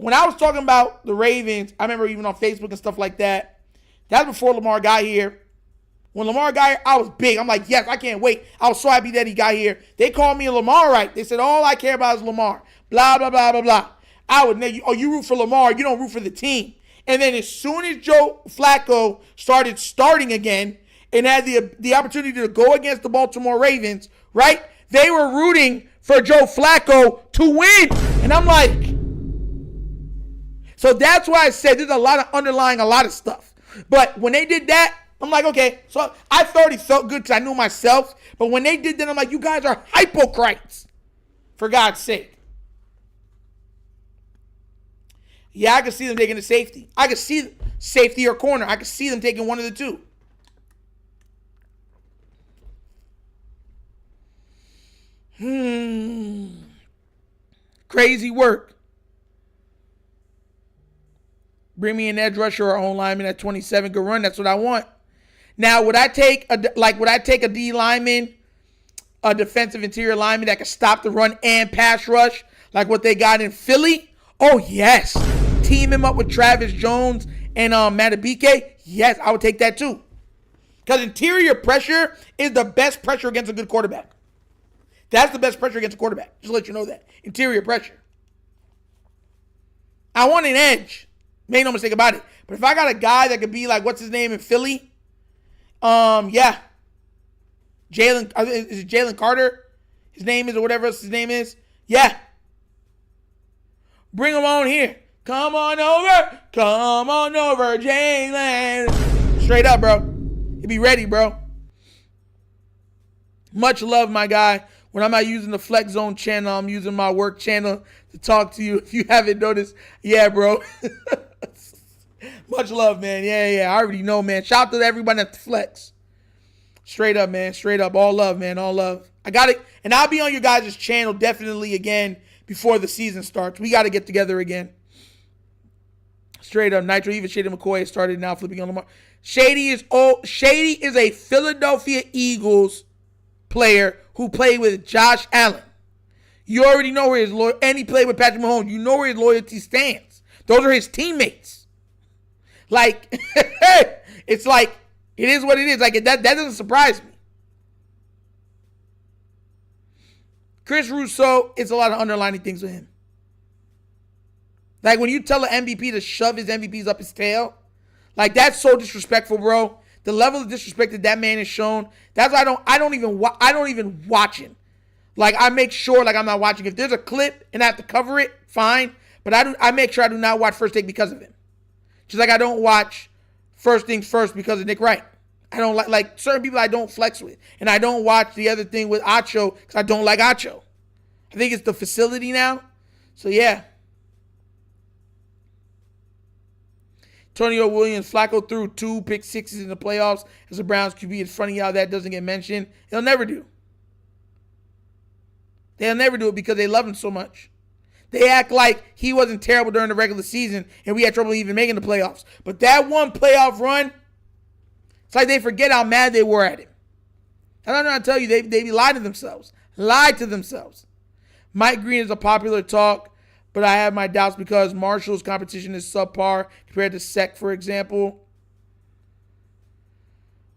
I was talking about the Ravens, I remember even on Facebook and stuff like that. That was before Lamar got here. When Lamar got here, I was big. I'm like, yes, I can't wait. I was so happy that he got here. They called me a Lamarite. They said, all I care about is Lamar. Blah, blah, blah, blah, blah. I would name you, oh, you root for Lamar. You don't root for the team. And then as soon as Joe Flacco started starting again and had the opportunity to go against the Baltimore Ravens, right, they were rooting for Joe Flacco to win. And I'm like, so that's why I said there's a lot of underlying a lot of stuff. But when they did that, I'm like, okay. So I already felt good because I knew myself. But when they did that, I'm like, you guys are hypocrites. For God's sake. Yeah, I can see them taking the safety. I can see safety or corner. I can see them taking one of the two. Crazy work. Bring me an edge rusher or own lineman at 27. Good run. That's what I want. Now, would I take a D lineman, a defensive interior lineman that can stop the run and pass rush like what they got in Philly? Oh, yes. Team him up with Travis Jones and Matabike? Yes, I would take that too. Because interior pressure is the best pressure against a good quarterback. That's the best pressure against a quarterback. Just to let you know that. Interior pressure. I want an edge. Make no mistake about it. But if I got a guy that could be like, what's his name in Philly? Yeah. Is it Jalen Carter? His name is, or whatever else his name is? Yeah. Bring him on here. Come on over, Jalen. Straight up, bro. You be ready, bro. Much love, my guy. When I'm not using the Flex Zone channel, I'm using my work channel to talk to you. If you haven't noticed, yeah, bro. Much love, man. Yeah. I already know, man. Shout out to everybody at the Flex. Straight up, man. Straight up. All love, man. All love. I got it. And I'll be on your guys' channel definitely again before the season starts. We got to get together again. Straight up. Nitro, even Shady McCoy has started now flipping on Lamar. Shady is a Philadelphia Eagles player who played with Josh Allen. You already know where his loyalty, and he played with Patrick Mahomes. You know where his loyalty stands. Those are his teammates. Like, it's like, it is what it is. Like, that doesn't surprise me. Chris Russo, it's a lot of underlining things with him. Like, when you tell an MVP to shove his MVPs up his tail, like, that's so disrespectful, bro. The level of disrespect that man has shown, that's why I don't even watch him. Like, I make sure, like, I'm not watching. If there's a clip and I have to cover it, fine. But I make sure I do not watch First Take because of him. Just like I don't watch First Things First because of Nick Wright. I don't like certain people I don't flex with. And I don't watch the other thing with Acho because I don't like Acho. I think it's the facility now. So, yeah. Antonio Williams, Flacco threw 2 pick sixes in the playoffs as a Browns QB. It's funny how that doesn't get mentioned. He'll never do. They'll never do it because they love him so much. They act like he wasn't terrible during the regular season and we had trouble even making the playoffs. But that one playoff run, it's like they forget how mad they were at him. And I'm not tell you, they be lied to themselves. Lied to themselves. Mike Green is a popular talk, but I have my doubts because Marshall's competition is subpar compared to Sec, for example.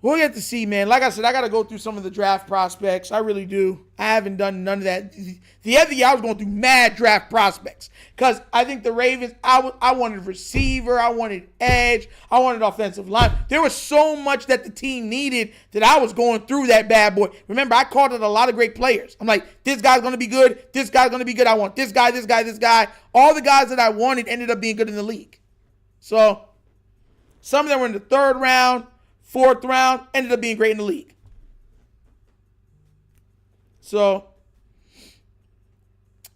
We'll get to see, man. Like I said, I got to go through some of the draft prospects. I really do. I haven't done none of that. The other year, I was going through mad draft prospects because I think the Ravens, I wanted receiver, I wanted edge, I wanted offensive line. There was so much that the team needed that I was going through that bad boy. Remember, I called it a lot of great players. I'm like, this guy's going to be good. This guy's going to be good. I want this guy, this guy, this guy. All the guys that I wanted ended up being good in the league. So, some of them were in the 3rd round. 4th round, ended up being great in the league. So,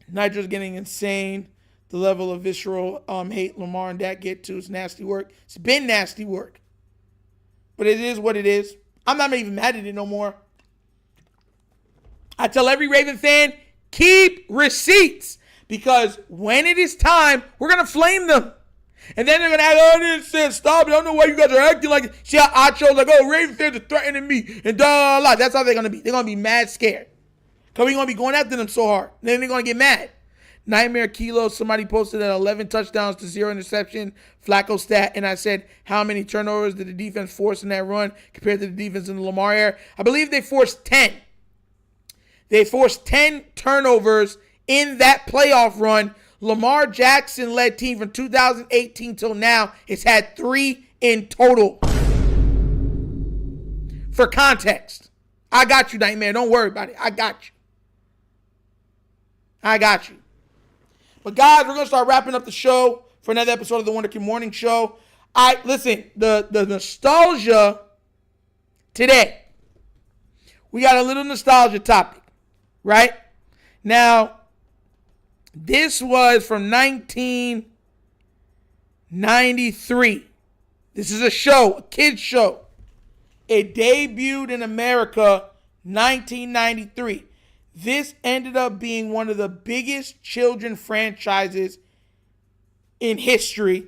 Nitro's getting insane. The level of visceral hate Lamar and Dak get to is nasty work. It's been nasty work. But it is what it is. I'm not even mad at it no more. I tell every Raven fan, keep receipts. Because when it is time, we're going to flame them. And then they're going to act, oh, this says stop it. I don't know why you guys are acting like it. See how Acho's like, oh, Raven fans are threatening me. And that's how they're going to be. They're going to be mad scared. Because we're going to be going after them so hard. And then they're going to get mad. Nightmare Kilo, somebody posted at 11 touchdowns to 0 interception. Flacco stat. And I said, how many turnovers did the defense force in that run compared to the defense in the Lamar era? I believe they forced 10. They forced 10 turnovers in that playoff run. Lamar Jackson-led team from 2018 till now has had 3 in total. For context, I got you, Nightmare. Don't worry about it. I got you. But guys, we're going to start wrapping up the show for another episode of the Wonder Kid Morning Show. Listen, the nostalgia today. We got a little nostalgia topic, right? Now, this was from 1993. This is a show, a kid's show. It debuted in America 1993. This ended up being one of the biggest children franchises in history.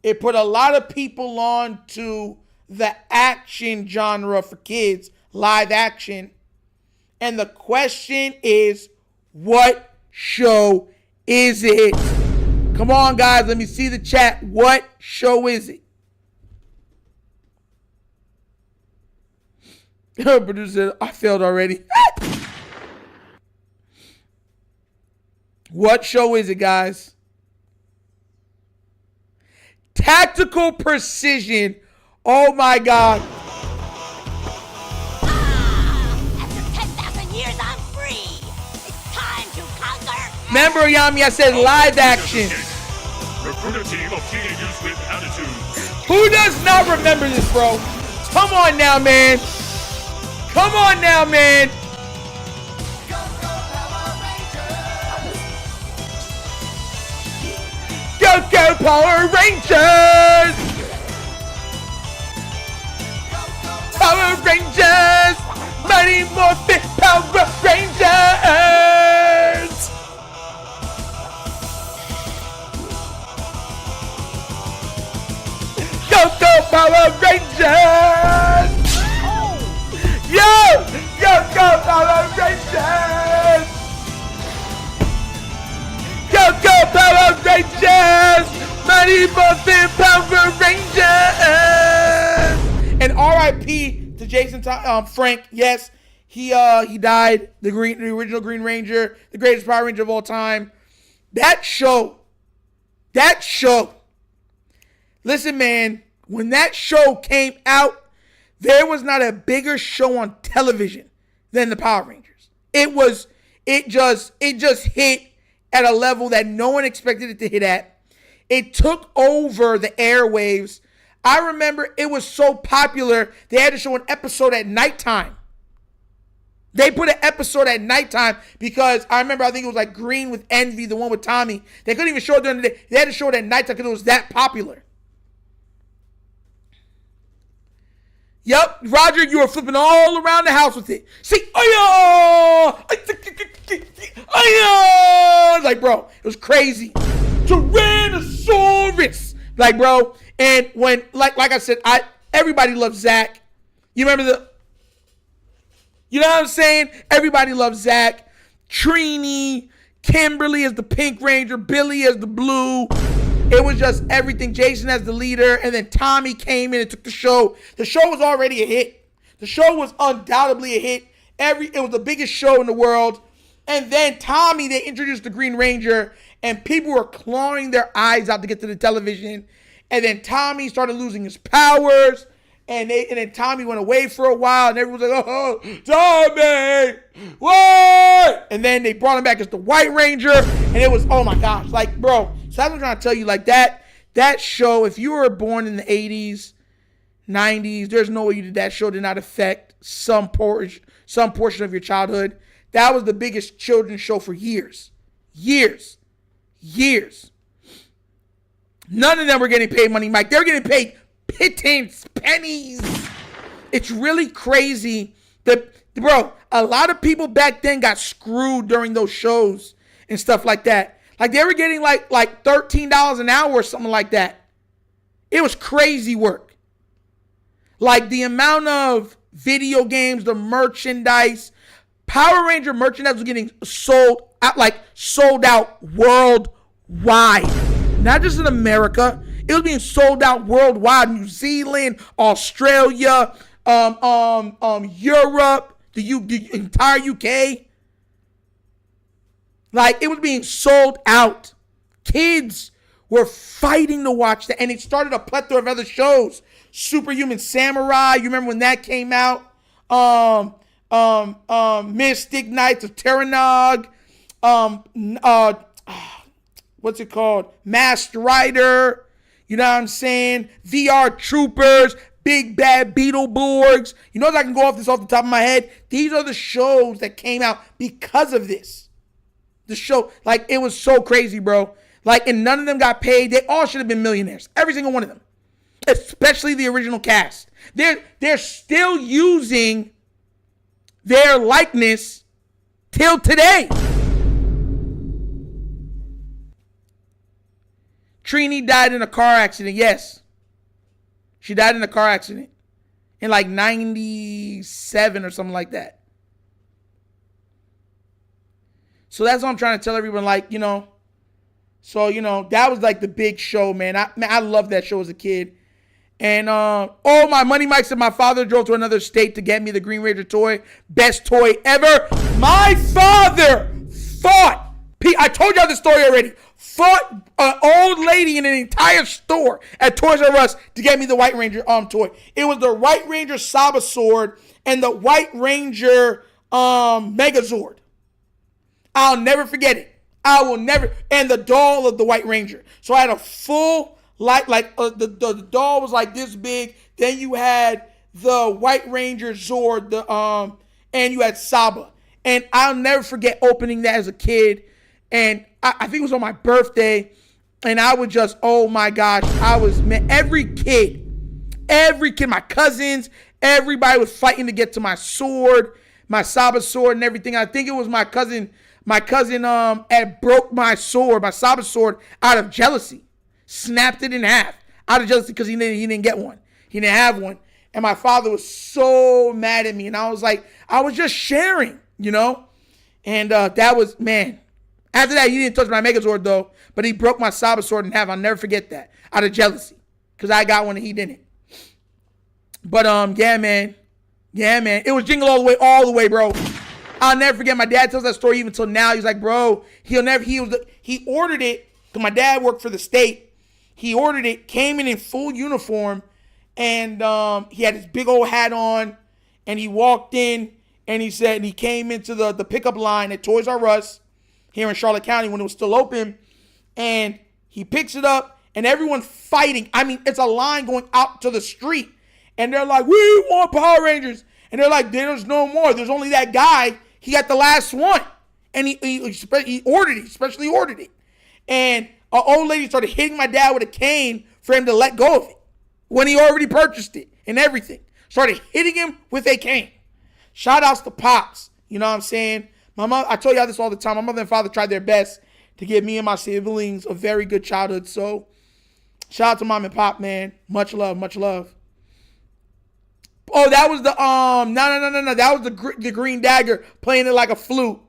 It put a lot of people on to the action genre for kids, live action. And the question is, what show is it? Come on, guys. Let me see the chat. What show is it? Producer, I failed already. What show is it, guys? Tactical Precision. Oh, my God. After 10,000 years, I'm free. It's time to conquer. Remember, Yami, I said live action. Recruit a team of teenagers with attitudes. Who does not remember this, bro? Come on now, man. Come on now, man. Go, go, Power Rangers! Power Rangers! Mighty Morphin Power Rangers! Go, go, Power Rangers! Yo! Go, go, Power Rangers! Go, go, Power Rangers! Mighty Morphin Power Rangers! And R.I.P. to Jason Frank. Yes, he died. The original Green Ranger, the greatest Power Ranger of all time. That show. Listen, man, when that show came out, there was not a bigger show on television than the Power Rangers. It just hit at a level that no one expected it to hit at. It took over the airwaves. I remember it was so popular, they had to show an episode at nighttime. They put an episode at nighttime because I remember, I think it was like Green with Envy, the one with Tommy. They couldn't even show it during the day. They had to show it at nighttime because it was that popular. Yup, Roger, you were flipping all around the house with it. See, like, bro, it was crazy. Tyrannosaurus, like, bro. And when, like I said, everybody loves Zach. You remember you know what I'm saying? Everybody loves Zach. Trini, Kimberly as the Pink Ranger, Billy as the Blue. It was just everything. Jason as the leader, and then Tommy came in and took the show. The show was already a hit. The show was undoubtedly a hit. It was the biggest show in the world. And then Tommy, they introduced the Green Ranger, and people were clawing their eyes out to get to the television. And then Tommy started losing his powers, and then Tommy went away for a while, and everyone was like, oh, Tommy, what? And then they brought him back as the White Ranger, and it was, oh my gosh, like, bro. So that's what I'm trying to tell you, like, that show, if you were born in the 80s, 90s, there's no way that show did not affect some portion of your childhood. That was the biggest children's show for years. None of them were getting paid money, Mike. They were getting paid pittance, pennies. It's really crazy that, bro, a lot of people back then got screwed during those shows and stuff like that. Like they were getting like $13 an hour or something like that. It was crazy work. Like the amount of video games, the merchandise, Power Ranger merchandise was getting sold out worldwide. Not just in America. It was being sold out worldwide. New Zealand, Australia, Europe, the entire UK. Like it was being sold out. Kids were fighting to watch that, and it started a plethora of other shows. Superhuman Samurai, you remember when that came out? Mystic Knights of Terranog, what's it called? Masked Rider, you know what I'm saying? VR Troopers, Big Bad Beetleborgs. You know, I can go off the top of my head. These are the shows that came out because of this. The show, like, it was so crazy, bro. Like, and none of them got paid. They all should have been millionaires. Every single one of them. Especially the original cast. They're still using their likeness till today. Trini died in a car accident, yes. She died in a car accident in like 97 or something like that. So that's what I'm trying to tell everyone, like, you know. So, you know, that was like the big show, man. I loved that show as a kid. And, my Money Mike said my father drove to another state to get me the Green Ranger toy. Best toy ever. My father fought. I told y'all this story already. Fought an old lady in an entire store at Toys R Us to get me the White Ranger toy. It was the White Ranger Saba sword and the White Ranger Megazord. I'll never forget it. I will never. And the doll of the White Ranger. So I had a full, the doll was like this big. Then you had the White Ranger Zord, and you had Saba. And I'll never forget opening that as a kid. And I think it was on my birthday. And I was just, oh my gosh. Every kid, my cousins, everybody was fighting to get to my sword, my Saba sword and everything. I think it was my cousin had broke my sword, my Saba sword, out of jealousy. Snapped it in half out of jealousy because he didn't get one. He didn't have one. And my father was so mad at me. And I was like, I was just sharing, you know? And that was, man. After that, he didn't touch my Megazord, though. But he broke my Saba sword in half. I'll never forget that. Out of jealousy. Because I got one and he didn't. But, yeah, man. Yeah, man. It was Jingle All the way, bro. I'll never forget. My dad tells that story even till now. He's like, bro, he ordered it. Because my dad worked for the state. He ordered it, came in full uniform, and he had his big old hat on, and he walked in, and he said, and he came into the pickup line at Toys R Us here in Charlotte County when it was still open, and he picks it up, and everyone's fighting. I mean, it's a line going out to the street, and they're like, we want Power Rangers, and they're like, there's no more. There's only that guy. He got the last one, and he ordered it, especially ordered it, and an old lady started hitting my dad with a cane for him to let go of it when he already purchased it and everything. Started hitting him with a cane. Shout outs to Pops. You know what I'm saying? My mom, I tell y'all this all the time. My mother and father tried their best to give me and my siblings a very good childhood. So shout out to Mom and Pop, man. Much love, much love. Oh, that was the no. That was the Green Dagger playing it like a flute.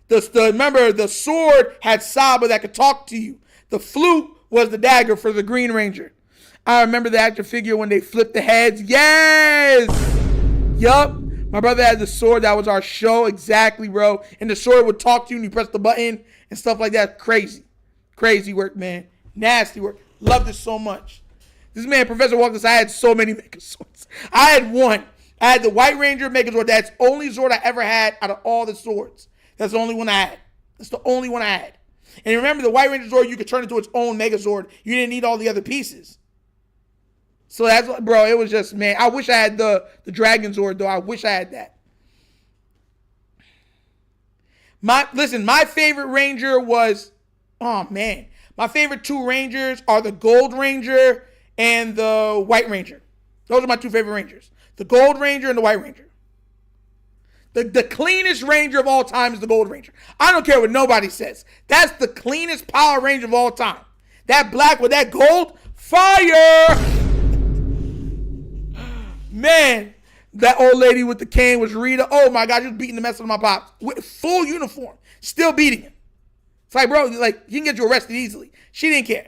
Remember, the sword had Saba that could talk to you. The flute was the dagger for the Green Ranger. I remember the action figure when they flipped the heads. Yes! Yup. My brother had the sword. That was our show. Exactly, bro. And the sword would talk to you and you press the button and stuff like that. Crazy. Crazy work, man. Nasty work. Loved it so much. This man, Professor Walker, I had so many Megazords. I had one. I had the White Ranger Megazord. That's the only Zord I ever had out of all the swords. That's the only one I had. That's the only one I had. And remember, the White Ranger Zord, you could turn into its own Megazord. You didn't need all the other pieces. So that's what, bro, it was just, man, I wish I had the Dragon Zord, though. I wish I had that. My favorite Ranger was, oh, man. My favorite two Rangers are the Gold Ranger and the White Ranger. Those are my two favorite Rangers. The Gold Ranger and the White Ranger. The cleanest Ranger of all time is the Gold Ranger. I don't care what nobody says. That's the cleanest Power Ranger of all time. That black with that gold, fire! Man, that old lady with the cane was Rita. Oh my God, just beating the mess out of my pops. With full uniform, still beating him. It's like, bro, like, he can get you arrested easily. She didn't care.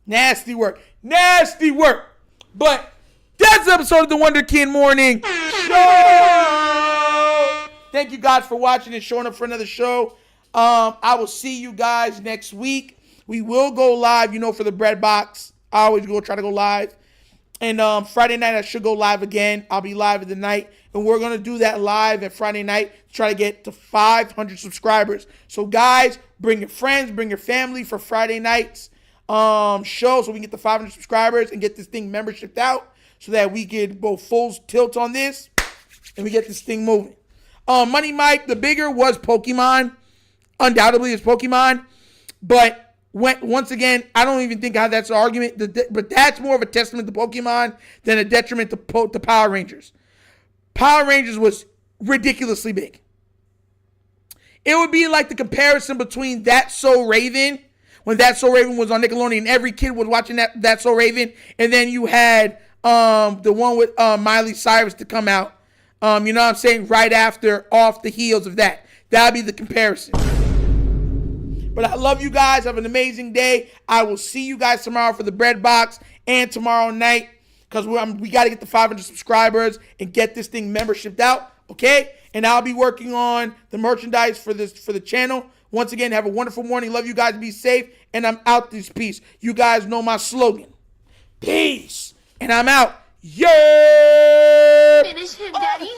Nasty work. Nasty work. But that's the episode of the Wonder Kid Morning Show. Thank you guys for watching and showing up for another show. I will see you guys next week. We will go live, for the bread box. I always try to go live. And Friday night, I should go live again. I'll be live at the night. And we're going to do that live at Friday night to try to get to 500 subscribers. So, guys, bring your friends, bring your family for Friday night's show so we can get to 500 subscribers and get this thing membershiped out so that we can go full tilt on this and we get this thing moving. Money Mike, the bigger was Pokemon. Undoubtedly, it's Pokemon. But once again, I don't even think that's an argument. But that's more of a testament to Pokemon than a detriment to Power Rangers. Power Rangers was ridiculously big. It would be like the comparison between That's So Raven, when That's So Raven was on Nickelodeon and every kid was watching That's So Raven, and then you had the one with Miley Cyrus to come out, you know what I'm saying, right after, off the heels of that. That would be the comparison. But I love you guys. Have an amazing day. I will see you guys tomorrow for the bread box and tomorrow night because we got to get the 500 subscribers and get this thing membershiped out, okay? And I'll be working on the merchandise for the channel. Once again, have a wonderful morning. Love you guys. Be safe. And I'm out this piece. You guys know my slogan. Peace. And I'm out. Yeah. Finish him, Daddy.